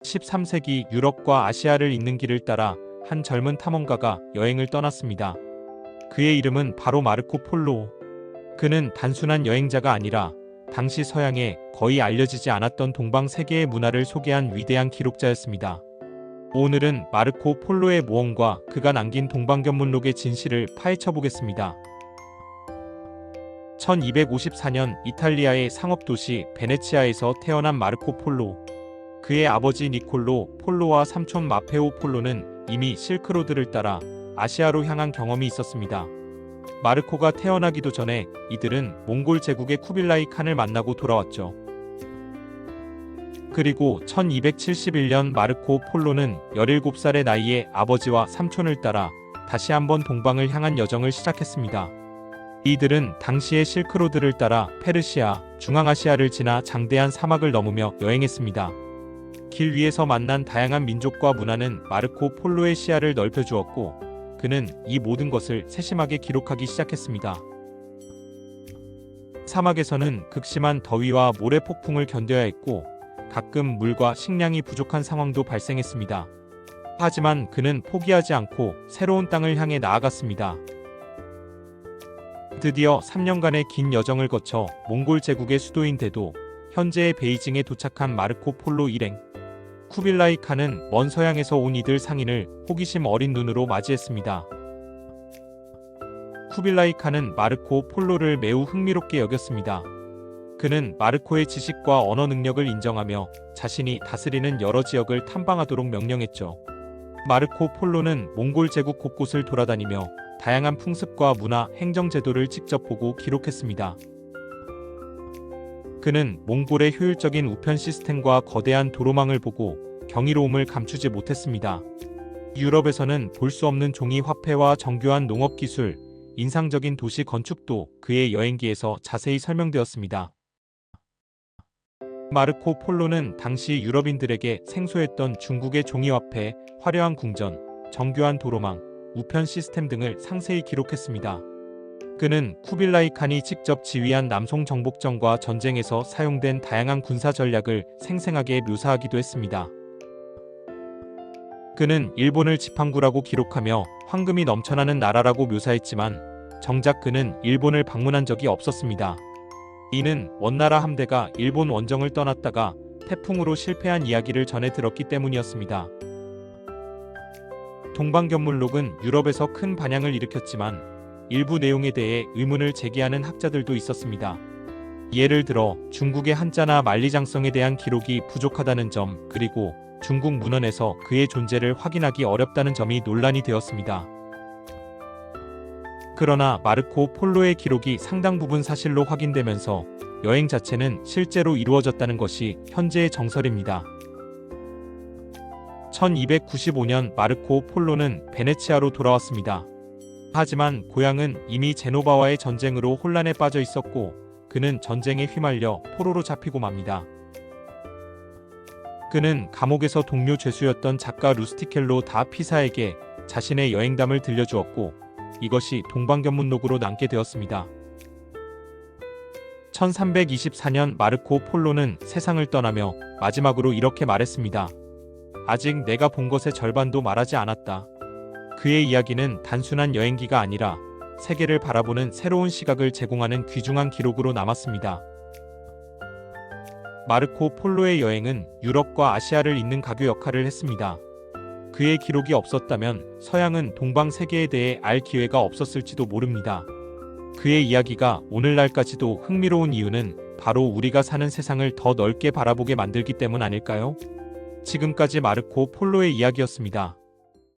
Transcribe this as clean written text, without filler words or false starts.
13세기 유럽과 아시아를 잇는 길을 따라 한 젊은 탐험가가 여행을 떠났습니다. 그의 이름은 바로 마르코 폴로. 그는 단순한 여행자가 아니라 당시 서양에 거의 알려지지 않았던 동방 세계의 문화를 소개한 위대한 기록자였습니다. 오늘은 마르코 폴로의 모험과 그가 남긴 동방견문록의 진실을 파헤쳐 보겠습니다. 1254년 이탈리아의 상업도시 베네치아에서 태어난 마르코 폴로. 그의 아버지 니콜로 폴로와 삼촌 마페오 폴로는 이미 실크로드를 따라 아시아로 향한 경험이 있었습니다. 마르코가 태어나기도 전에 이들은 몽골 제국의 쿠빌라이 칸을 만나고 돌아왔죠. 그리고 1271년 마르코 폴로는 17살의 나이에 아버지와 삼촌을 따라 다시 한번 동방을 향한 여정을 시작했습니다. 이들은 당시의 실크로드를 따라 페르시아, 중앙아시아를 지나 장대한 사막을 넘으며 여행했습니다. 길 위에서 만난 다양한 민족과 문화는 마르코 폴로의 시야를 넓혀주었고, 그는 이 모든 것을 세심하게 기록하기 시작했습니다. 사막에서는 극심한 더위와 모래 폭풍을 견뎌야 했고, 가끔 물과 식량이 부족한 상황도 발생했습니다. 하지만 그는 포기하지 않고 새로운 땅을 향해 나아갔습니다. 드디어 3년간의 긴 여정을 거쳐 몽골 제국의 수도인 대도, 현재의 베이징에 도착한 마르코 폴로 일행. 쿠빌라이 칸은 먼 서양에서 온 이들 상인을 호기심 어린 눈으로 맞이했습니다. 쿠빌라이 칸은 마르코 폴로를 매우 흥미롭게 여겼습니다. 그는 마르코의 지식과 언어 능력을 인정하며 자신이 다스리는 여러 지역을 탐방하도록 명령했죠. 마르코 폴로는 몽골 제국 곳곳을 돌아다니며 다양한 풍습과 문화, 행정 제도를 직접 보고 기록했습니다. 그는 몽골의 효율적인 우편 시스템과 거대한 도로망을 보고 경이로움을 감추지 못했습니다. 유럽에서는 볼 수 없는 종이 화폐와 정교한 농업 기술, 인상적인 도시 건축도 그의 여행기에서 자세히 설명되었습니다. 마르코 폴로는 당시 유럽인들에게 생소했던 중국의 종이화폐, 화려한 궁전, 정교한 도로망, 우편 시스템 등을 상세히 기록했습니다. 그는 쿠빌라이 칸이 직접 지휘한 남송 정복전과 전쟁에서 사용된 다양한 군사 전략을 생생하게 묘사하기도 했습니다. 그는 일본을 지팡구라고 기록하며 황금이 넘쳐나는 나라라고 묘사했지만 정작 그는 일본을 방문한 적이 없었습니다. 이는 원나라 함대가 일본 원정을 떠났다가 태풍으로 실패한 이야기를 전해 들었기 때문이었습니다. 동방견문록은 유럽에서 큰 반향을 일으켰지만 일부 내용에 대해 의문을 제기하는 학자들도 있었습니다. 예를 들어 중국의 한자나 만리장성에 대한 기록이 부족하다는 점, 그리고 중국 문헌에서 그의 존재를 확인하기 어렵다는 점이 논란이 되었습니다. 그러나 마르코 폴로의 기록이 상당 부분 사실로 확인되면서 여행 자체는 실제로 이루어졌다는 것이 현재의 정설입니다. 1295년 마르코 폴로는 베네치아로 돌아왔습니다. 하지만 고향은 이미 제노바와의 전쟁으로 혼란에 빠져 있었고 그는 전쟁에 휘말려 포로로 잡히고 맙니다. 그는 감옥에서 동료 죄수였던 작가 루스티켈로 다 피사에게 자신의 여행담을 들려주었고 이것이 동방견문록으로 남게 되었습니다. 1324년 마르코 폴로는 세상을 떠나며 마지막으로 이렇게 말했습니다. 아직 내가 본 것의 절반도 말하지 않았다. 그의 이야기는 단순한 여행기가 아니라 세계를 바라보는 새로운 시각을 제공하는 귀중한 기록으로 남았습니다. 마르코 폴로의 여행은 유럽과 아시아를 잇는 가교 역할을 했습니다. 그의 기록이 없었다면 서양은 동방 세계에 대해 알 기회가 없었을지도 모릅니다. 그의 이야기가 오늘날까지도 흥미로운 이유는 바로 우리가 사는 세상을 더 넓게 바라보게 만들기 때문 아닐까요? 지금까지 마르코 폴로의 이야기였습니다.